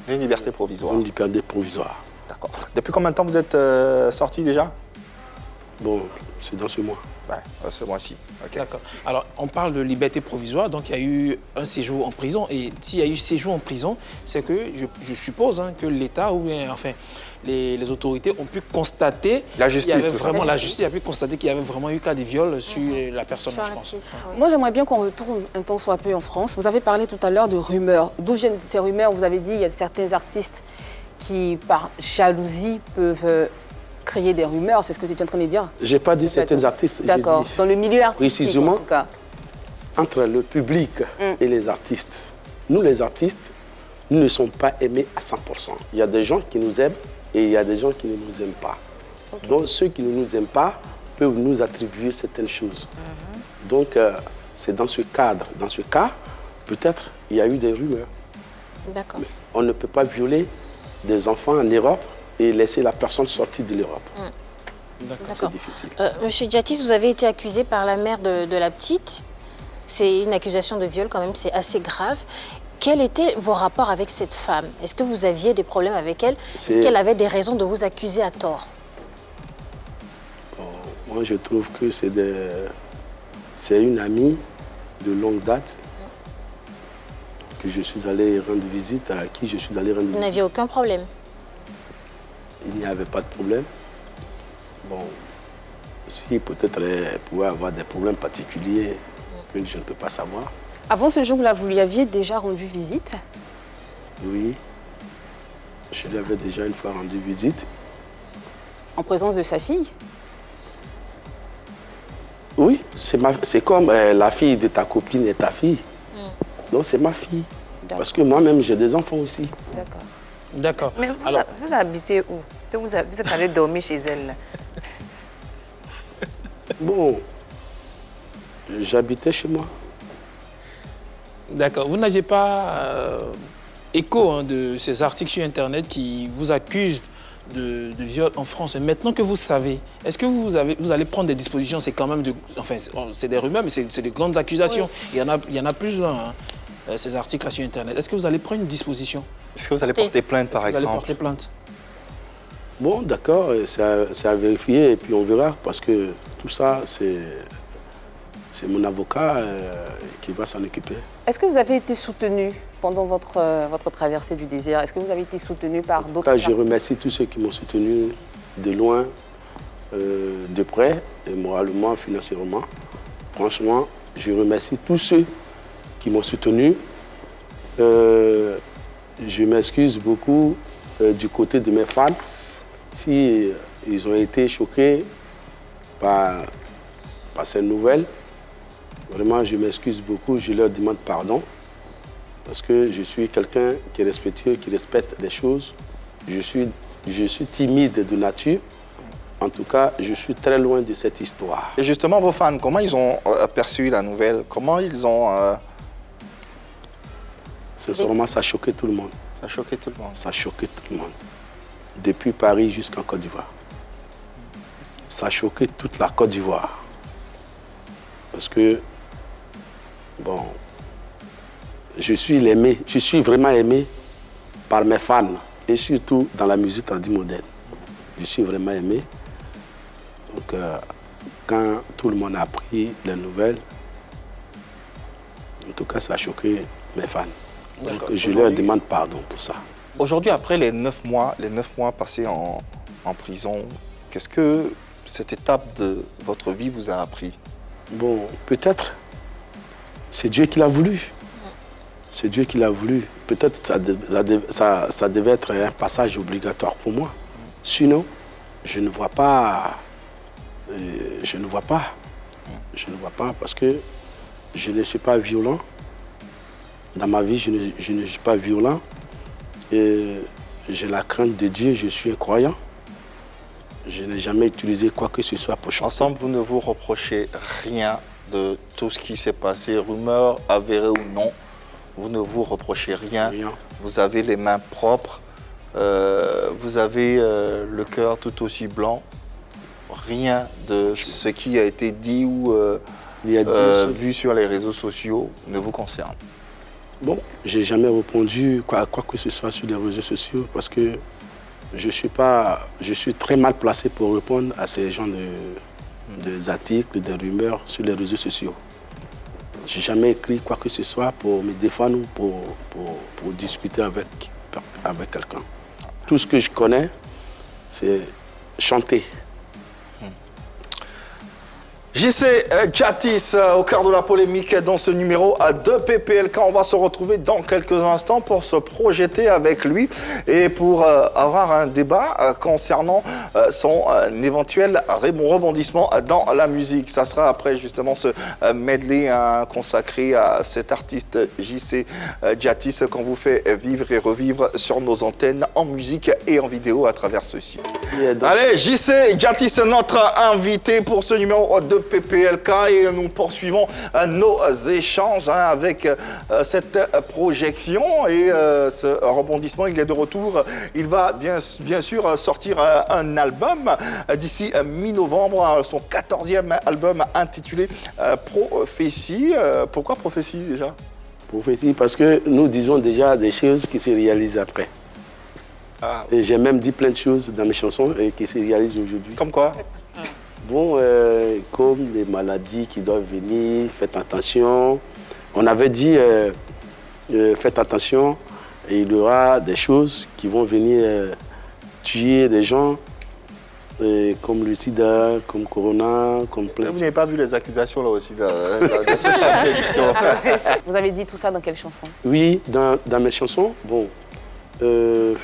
d'une liberté provisoire. D'une liberté provisoire. D'accord. Depuis combien de temps vous êtes sorti déjà? Bon, c'est dans ce mois. Ouais, ce mois-ci. Okay. D'accord. Alors, on parle de liberté provisoire, donc il y a eu un séjour en prison. Et s'il y a eu séjour en prison, c'est que je suppose que l'État ou bien, enfin, les autorités ont pu constater... La justice, la justice a pu constater qu'il y avait vraiment eu cas de viol sur la personne, je pense. Moi, j'aimerais bien qu'on retourne un temps soit peu en France. Vous avez parlé tout à l'heure de rumeurs. D'où viennent ces rumeurs? Vous avez dit qu'il y a certains artistes qui, par jalousie, peuvent... créer des rumeurs, c'est ce que tu étais en train de dire? Je n'ai pas dit certains artistes. D'accord, dans le milieu artistique en tout cas. Entre le public et les artistes, nous les artistes, nous ne sommes pas aimés à 100%. Il y a des gens qui nous aiment et il y a des gens qui ne nous aiment pas. Okay. Donc ceux qui ne nous aiment pas peuvent nous attribuer certaines choses. Donc c'est dans ce cadre, dans ce cas, peut-être il y a eu des rumeurs. D'accord. On ne peut pas violer des enfants en Europe et laisser la personne sortir de l'Europe. C'est difficile. Monsieur Diatis, vous avez été accusé par la mère de la petite. C'est une accusation de viol quand même, c'est assez grave. Quels étaient vos rapports avec cette femme? Est-ce que vous aviez des problèmes avec elle? Est-ce qu'elle avait des raisons de vous accuser à tort? Moi, je trouve que c'est une amie de longue date que je suis allé rendre visite, à qui je suis allé rendre visite. Vous n'aviez aucun problème? Il n'y avait pas de problème. Bon, si peut-être elle pouvait avoir des problèmes particuliers que je ne peux pas savoir. Avant ce jour-là, vous lui aviez déjà rendu visite? Oui, je lui avais déjà une fois rendu visite. En présence de sa fille? Oui, c'est comme la fille de ta copine et ta fille. Donc c'est ma fille. Parce que moi-même, j'ai des enfants aussi. D'accord. D'accord. Mais vous habitez où? Vous êtes allé dormir chez elle là. Bon, j'habitais chez moi. D'accord. Vous n'aviez pas écho hein, de ces articles sur Internet qui vous accusent de viol en France. Et maintenant que vous savez, est-ce que vous allez prendre des dispositions? C'est quand même c'est des rumeurs, mais c'est des grandes accusations. Oui. Il y en a plus hein, ces articles-là sur Internet. Est-ce que vous allez prendre une disposition? Est-ce que vous allez porter plainte, par exemple? Vous allez porter plainte? Bon, d'accord, c'est à vérifier et puis on verra parce que tout ça, c'est mon avocat qui va s'en occuper. Est-ce que vous avez été soutenu pendant votre traversée du désert? Est-ce que vous avez été soutenu par d'autres parties? Je remercie tous ceux qui m'ont soutenu de loin, de près, et moralement, financièrement. Franchement, je remercie tous ceux qui m'ont soutenu. Je m'excuse beaucoup du côté de mes fans si ils ont été choqués par ces nouvelles. Vraiment, je m'excuse beaucoup, je leur demande pardon parce que je suis quelqu'un qui est respectueux, qui respecte les choses. Je suis timide de nature. En tout cas, je suis très loin de cette histoire. Et justement, vos fans, comment ils ont perçu la nouvelle? Comment ils ont... Sincèrement, ça a choqué tout le monde. Ça a choqué tout le monde? Ça a choqué tout le monde. Depuis Paris jusqu'en Côte d'Ivoire. Ça a choqué toute la Côte d'Ivoire. Parce que, bon, je suis vraiment aimé par mes fans, et surtout dans la musique traditionnelle moderne. Je suis vraiment aimé. Donc, quand tout le monde a appris les nouvelles, en tout cas, ça a choqué mes fans. Donc, je leur demande pardon pour ça. Aujourd'hui, après les 9 mois passés en prison, qu'est-ce que cette étape de votre vie vous a appris? Bon, peut-être, c'est Dieu qui l'a voulu. C'est Dieu qui l'a voulu. Peut-être ça devait être un passage obligatoire pour moi. Sinon, je ne vois pas. Je ne vois pas parce que je ne suis pas violent. Dans ma vie, je ne suis pas violent. Et j'ai la crainte de Dieu, je suis un croyant. Je n'ai jamais utilisé quoi que ce soit pour chanter. Ensemble, vous ne vous reprochez rien de tout ce qui s'est passé, rumeurs avérées ou non. Vous ne vous reprochez rien. Vous avez les mains propres. Vous avez le cœur tout aussi blanc. Rien de ce qui a été dit ou vu sur les réseaux sociaux ne vous concerne. Bon, j'ai jamais répondu à quoi que ce soit sur les réseaux sociaux parce que je suis très mal placé pour répondre à ces genres de articles, des rumeurs sur les réseaux sociaux. Je n'ai jamais écrit quoi que ce soit pour me défendre ou pour discuter avec quelqu'un. Tout ce que je connais, c'est chanter. JC Djatis au cœur de la polémique dans ce numéro de PPLK. On va se retrouver dans quelques instants pour se projeter avec lui et pour avoir un débat concernant son éventuel rebondissement dans la musique. Ça sera après justement ce medley consacré à cet artiste JC Djatis qu'on vous fait vivre et revivre sur nos antennes en musique et en vidéo à travers ceci. Allez, JC Djatis, notre invité pour ce numéro de PPLK et nous poursuivons nos échanges avec cette projection et ce rebondissement. Il est de retour. Il va bien sûr sortir un album d'ici mi-novembre, son 14e album intitulé Prophétie. Pourquoi Prophétie déjà? Prophétie parce que nous disons déjà des choses qui se réalisent après. Ah. Et j'ai même dit plein de choses dans mes chansons et qui se réalisent aujourd'hui. Comme quoi? Bon, comme des maladies qui doivent venir, faites attention. On avait dit, faites attention, et il y aura des choses qui vont venir tuer des gens, comme le sida, comme Corona, comme plein. Vous n'avez pas vu les accusations là aussi Vous avez dit tout ça dans quelle chanson? Oui, dans mes chansons, bon, je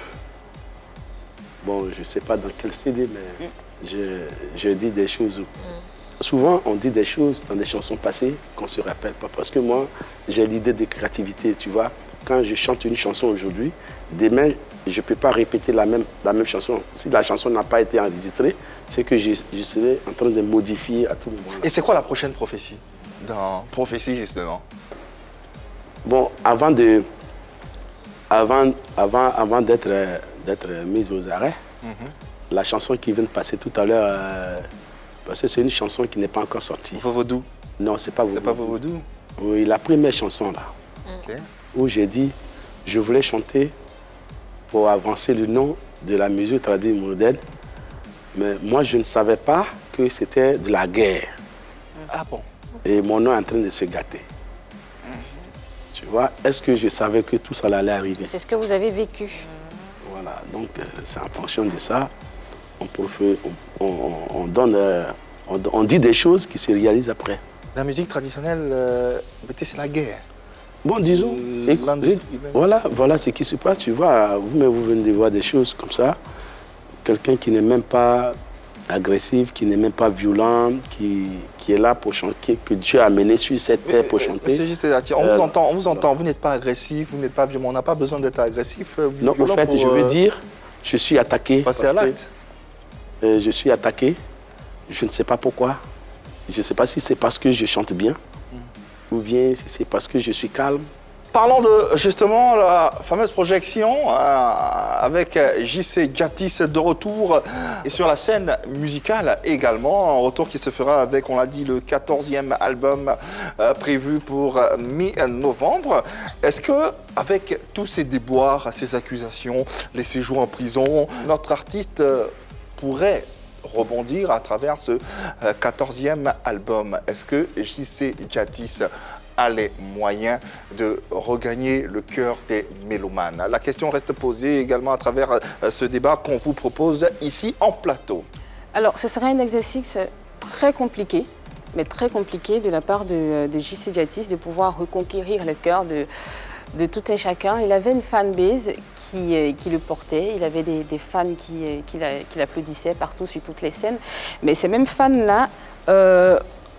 ne sais pas dans quel CD, mais... Je dis des choses. Souvent, on dit des choses dans des chansons passées qu'on ne se rappelle pas. Parce que moi, j'ai l'idée de créativité, tu vois. Quand je chante une chanson aujourd'hui, demain, je ne peux pas répéter la même chanson. Si la chanson n'a pas été enregistrée, c'est que je serai en train de modifier à tout moment. Et c'est quoi la prochaine prophétie? Dans Prophétie, justement. Bon, avant de avant d'être mise aux arrêts, la chanson qui vient de passer tout à l'heure, parce que c'est une chanson qui n'est pas encore sortie. Vaudou? Non, c'est pas Vaudou. C'est pas Vaudou? Oui, la première chanson là, où j'ai dit, je voulais chanter pour avancer le nom de la musique traditionnelle moderne, mais moi je ne savais pas que c'était de la guerre. Ah bon? Et mon nom est en train de se gâter. Tu vois, est-ce que je savais que tout ça allait arriver? C'est ce que vous avez vécu. Voilà, donc c'est en fonction de ça, on dit des choses qui se réalisent après. La musique traditionnelle, c'est la guerre. Bon, disons, voilà ce qui se passe, tu vois, vous-même vous venez de voir des choses comme ça. Quelqu'un qui n'est même pas agressif, qui n'est même pas violent, qui est là pour chanter, que Dieu a amené sur cette terre pour chanter. Monsieur Gisèle, on vous entend, vous n'êtes pas agressif, vous n'êtes pas violent, on n'a pas besoin d'être agressif. Non, en fait, je veux dire, je suis attaqué. Passer à l'acte. Je suis attaqué, je ne sais pas pourquoi. Je ne sais pas si c'est parce que je chante bien, ou bien si c'est parce que je suis calme. Parlons de justement la fameuse projection avec JC Djatis de retour et sur la scène musicale également. Un retour qui se fera avec, on l'a dit, le 14e album prévu pour mi-novembre. Est-ce que avec tous ces déboires, ces accusations, les séjours en prison, notre artiste pourrait rebondir à travers ce 14e album? Est-ce que JC Djatis a les moyens de regagner le cœur des mélomanes? La question reste posée également à travers ce débat qu'on vous propose ici en plateau. Alors, ce serait un exercice très compliqué, mais très compliqué de la part de JC Djatis de pouvoir reconquérir le cœur de tout un chacun. Il avait une fanbase qui le portait, il avait des fans qui l'applaudissaient partout sur toutes les scènes. Mais ces mêmes fans-là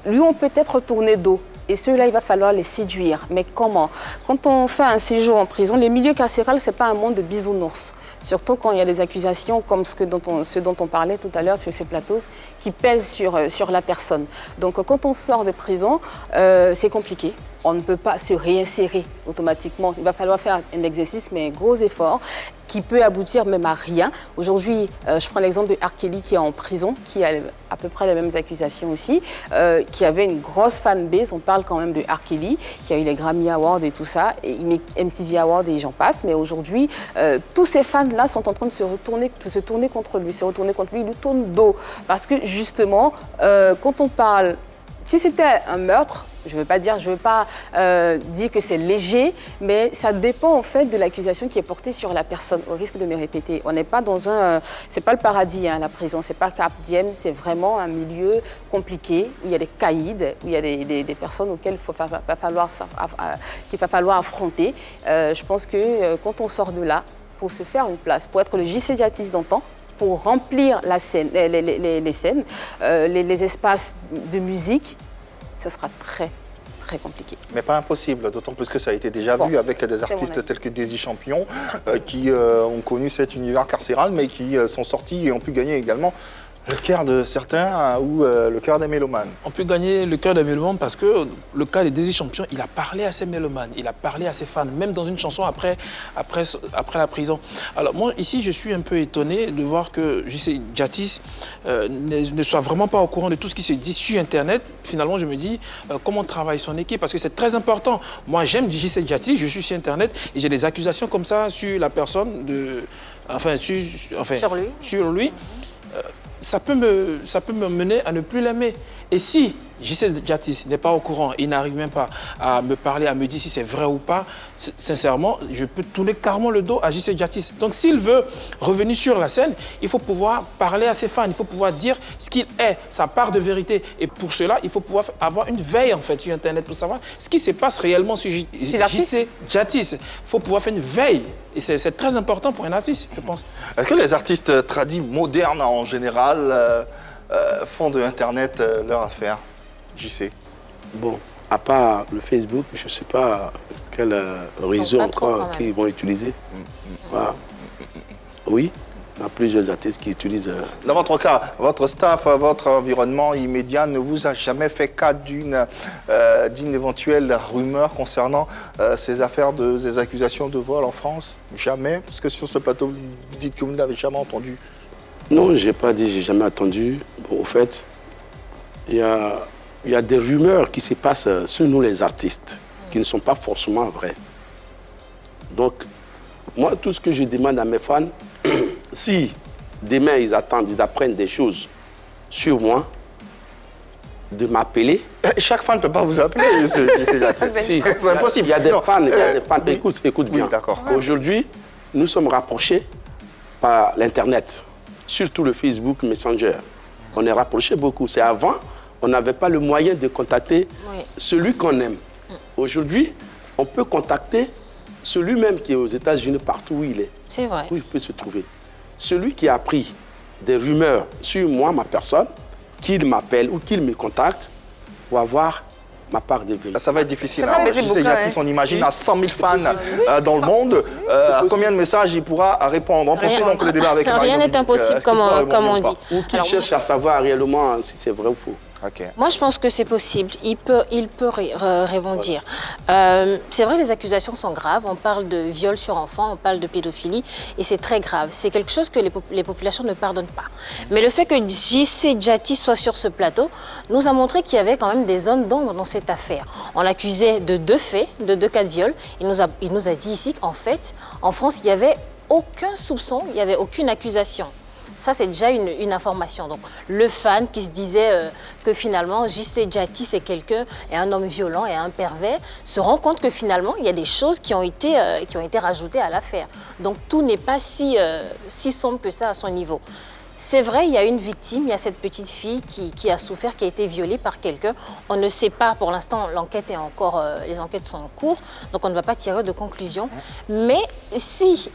lui ont peut-être tourné dos. Et ceux-là, il va falloir les séduire. Mais comment? Quand on fait un séjour en prison, le milieu carcéral, ce n'est pas un monde de bisounours. Surtout quand il y a des accusations comme ce dont on parlait tout à l'heure sur ce plateau, qui pèsent sur la personne. Donc quand on sort de prison, c'est compliqué. On ne peut pas se réinsérer automatiquement. Il va falloir faire un exercice, mais un gros effort, qui peut aboutir même à rien. Aujourd'hui, je prends l'exemple de R. Kelly qui est en prison, qui a à peu près les mêmes accusations aussi, qui avait une grosse fanbase. On parle quand même de R. Kelly, qui a eu les Grammy Awards et tout ça, et MTV Awards et j'en passe. Mais aujourd'hui, tous ces fans-là sont en train de se tourner contre lui, ils lui tournent dos. Parce que justement, quand on parle, si c'était un meurtre, je ne veux pas dire que c'est léger, mais ça dépend en fait de l'accusation qui est portée sur la personne, au risque de me répéter. On n'est pas dans c'est pas le paradis, hein, la prison, c'est pas Cap Diem, c'est vraiment un milieu compliqué, où il y a des caïds, où il y a des personnes auxquelles qu'il va falloir affronter. Je pense que quand on sort de là, pour se faire une place, pour être le JC Djatis d'antan, pour remplir la scène, les scènes, les espaces de musique, ce sera très, très compliqué. Mais pas impossible, d'autant plus que ça a été déjà vu avec des artistes tels que Daisy Champion qui ont connu cet univers carcéral, mais qui sont sortis et ont pu gagner également le cœur de certains ou le cœur des mélomanes. On peut gagner le cœur des mélomanes parce que le cas de Daisy Champion, il a parlé à ses mélomanes, il a parlé à ses fans, même dans une chanson après la prison. Alors moi, ici, je suis un peu étonné de voir que JC Djatis ne soit vraiment pas au courant de tout ce qui se dit sur Internet. Finalement, je me dis comment travaille son équipe, parce que c'est très important. Moi, j'aime JC Djatis, je suis sur Internet et j'ai des accusations comme ça sur la personne, sur lui. Ça peut me mener à ne plus l'aimer. Et si JC Djatis n'est pas au courant, il n'arrive même pas à me parler, à me dire si c'est vrai ou pas, sincèrement, je peux tourner carrément le dos à JC Djatis. Donc s'il veut revenir sur la scène, il faut pouvoir parler à ses fans, il faut pouvoir dire ce qu'il est, sa part de vérité. Et pour cela, il faut pouvoir avoir une veille en fait sur Internet pour savoir ce qui se passe réellement sur JC Djatis. Il faut pouvoir faire une veille. Et c'est très important pour un artiste, je pense. Est-ce que les artistes tradis modernes en général font de Internet leur affaire, JC? Bon, à part le Facebook, je ne sais pas quel réseau encore qu'ils vont utiliser. Voilà. Oui. Il y a plusieurs artistes qui utilisent... Dans votre cas, votre staff, votre environnement immédiat ne vous a jamais fait cas d'une éventuelle rumeur concernant ces affaires, ces accusations de vol en France? Jamais? Parce que sur ce plateau, vous dites que vous ne l'avez jamais entendu. Non, je n'ai pas dit, j'ai jamais entendu. Bon, au fait, il y a des rumeurs qui se passent sur nous les artistes, qui ne sont pas forcément vraies. Donc, moi, tout ce que je demande à mes fans, si demain ils apprennent des choses sur moi, de m'appeler. Chaque fan ne peut pas vous appeler. Si, c'est impossible. Il y a des fans, Écoute bien. Oui, d'accord. Aujourd'hui, nous sommes rapprochés par l'Internet, surtout le Facebook Messenger. On est rapprochés beaucoup. C'est avant, on n'avait pas le moyen de contacter celui qu'on aime. Aujourd'hui, on peut contacter celui même qui est aux États-Unis, partout où il est. C'est vrai. Où il peut se trouver. Celui qui a appris des rumeurs sur moi, ma personne, qu'il m'appelle ou qu'il me contacte pour avoir ma part de vérité. Ça va être difficile. Ça va baiser beaucoup, Jatis, on imagine à 100 000 fans dans le monde. À combien de messages il pourra répondre? On poursuit donc le débat avec Rien n'est impossible, comme on dit. Ou qu'il cherche à savoir réellement si c'est vrai ou faux. Okay. Moi, je pense que c'est possible. Il peut rebondir. C'est vrai, les accusations sont graves. On parle de viol sur enfant, on parle de pédophilie, et c'est très grave. C'est quelque chose que les populations ne pardonnent pas. Mais le fait que JC Jatis soit sur ce plateau nous a montré qu'il y avait quand même des hommes d'ombre dans cette affaire. On l'accusait de 2 faits, de 2 cas de viol. Il nous a dit ici qu'en fait, en France, il n'y avait aucun soupçon, il n'y avait aucune accusation. Ça, c'est déjà une information. Donc, le fan qui se disait que finalement, JC Jatis est un homme violent et un pervers, se rend compte que finalement, il y a des choses qui ont été rajoutées à l'affaire. Donc, tout n'est pas si sombre que ça à son niveau. C'est vrai, il y a une victime, il y a cette petite fille qui a souffert, qui a été violée par quelqu'un. On ne sait pas, pour l'instant, les enquêtes sont en cours, donc on ne va pas tirer de conclusion. Mais si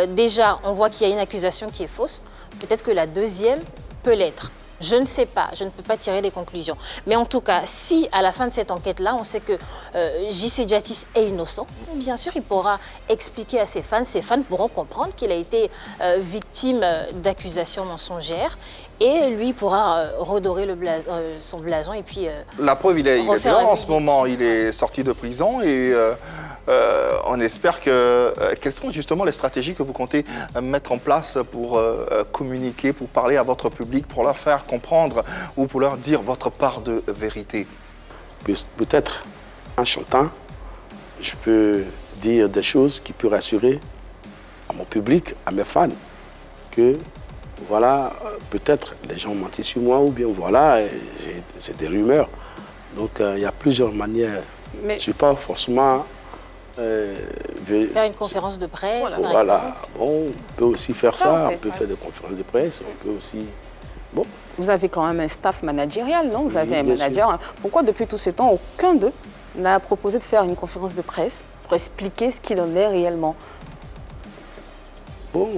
déjà on voit qu'il y a une accusation qui est fausse, peut-être que la deuxième peut l'être. Je ne sais pas, je ne peux pas tirer des conclusions. Mais en tout cas, si à la fin de cette enquête-là, on sait que JC Jatis est innocent, bien sûr, il pourra expliquer à ses fans pourront comprendre qu'il a été victime d'accusations mensongères et lui pourra redorer son blason et puis la preuve, il est dehors en ce moment, il est sorti de prison et on espère quelles sont justement les stratégies que vous comptez mettre en place pour communiquer, pour parler à votre public, pour leur faire comprendre ou pour leur dire votre part de vérité? Peut-être en chantant, je peux dire des choses qui peuvent rassurer à mon public, à mes fans, que voilà, peut-être les gens ont menti sur moi ou bien voilà, c'est des rumeurs. Donc il y a plusieurs manières. Mais... Je ne suis pas forcément... faire une conférence de presse, par voilà. exemple. Bon, on peut aussi faire ça, on peut faire des conférences de presse, on peut aussi... Bon. Vous avez quand même un staff managérial, non? Vous avez un manager. Sûr. Pourquoi depuis tout ce temps, aucun d'eux n'a proposé de faire une conférence de presse pour expliquer ce qu'il en est réellement? Bon,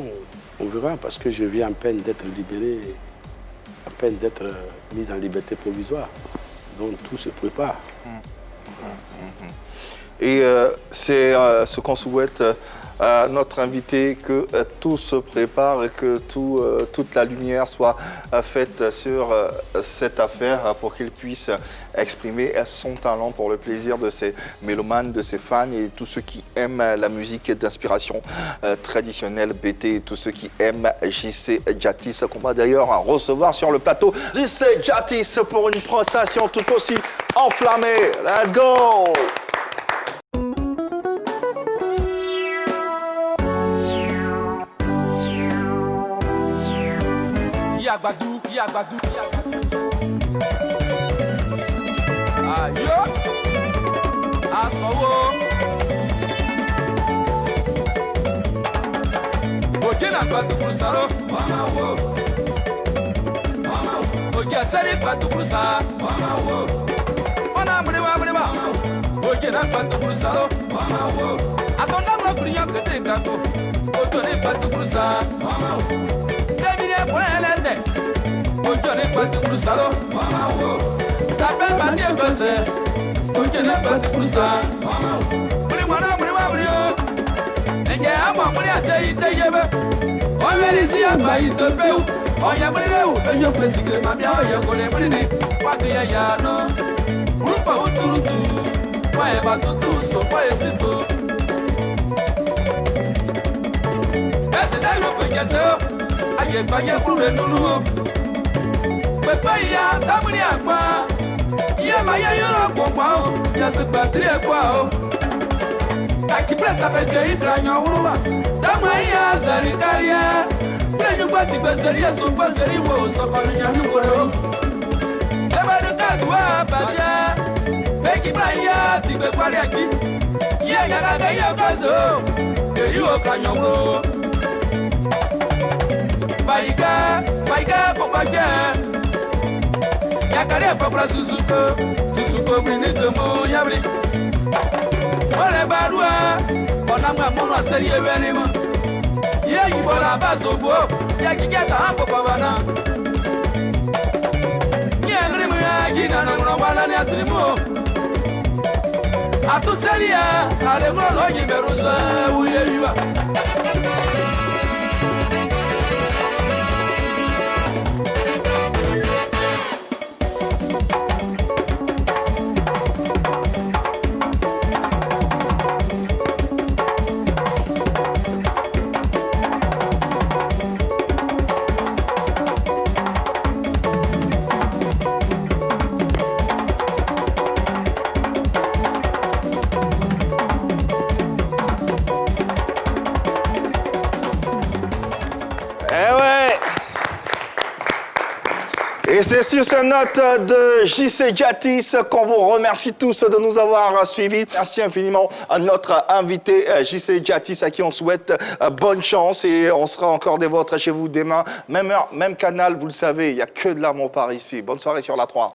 on verra, parce que je viens à peine d'être libéré, à peine d'être mis en liberté provisoire. Donc tout se prépare. Et c'est ce qu'on souhaite à notre invité, que tout se prépare et que toute la lumière soit faite sur cette affaire pour qu'il puisse exprimer son talent pour le plaisir de ses mélomanes, de ses fans et tous ceux qui aiment la musique d'inspiration traditionnelle BT et tous ceux qui aiment JC Jatis, qu'on va d'ailleurs recevoir sur le plateau. JC Jatis pour une prestation tout aussi enflammée. Let's go! Yagbadou, yagbadou, yagbadou. Ayo, asawo. Oje na gbadou brusaro, wamawo. Oje asari gbadou brusa, wamawo. Ona mreba. Oje na gbadou brusaro, wamawo. Atonda mra kuriya kete kako. Oje na gbadou brusa, wamawo. Polende, ojo ne pati kurusalo, wamawo. Tape pati ebese, ojo ne pati kurusa, wamawo. Muli mwana muli wabrio, enje ama muli ate ite yebe. Omerisi amba itopeu. Oya breu, yo presigre mabia yo kole brine. Watu ya yano. Rupa uturutu. Wae batutu so wae sipo. Ese sai no pengeto. Aye baye kure nunu. Pepe ya tamuni akwa. Ye maya yoro kwao. Ya se patrie kwao. Akipreta peke ibranyo uruwa. Tamaya zarikaria. Plenyo kwa tibeseria supaseri wo sokonu nyami woro. Ebadu kadwa pasia. Peki branya tibe kwari aki. Ye nyagaga ye kazo. Eri wo branyo wo. Baiga kokwaje. Yakare popula Suzuko brinito mo yabri. Ole barua, onamwa mono seri evenimo. Ye yibola basobo, ya kigeta hampo pabana. Ye ngrimu ya jina na ngro wala ni asirimu. Atu seria, ale ngro lo yiberuza uye viva. Et c'est sur cette note de JC Diatis qu'on vous remercie tous de nous avoir suivis. Merci infiniment à notre invité JC Diatis à qui on souhaite bonne chance et on sera encore des vôtres chez vous demain. Même heure, même canal, vous le savez, il n'y a que de l'amour par ici. Bonne soirée sur la 3.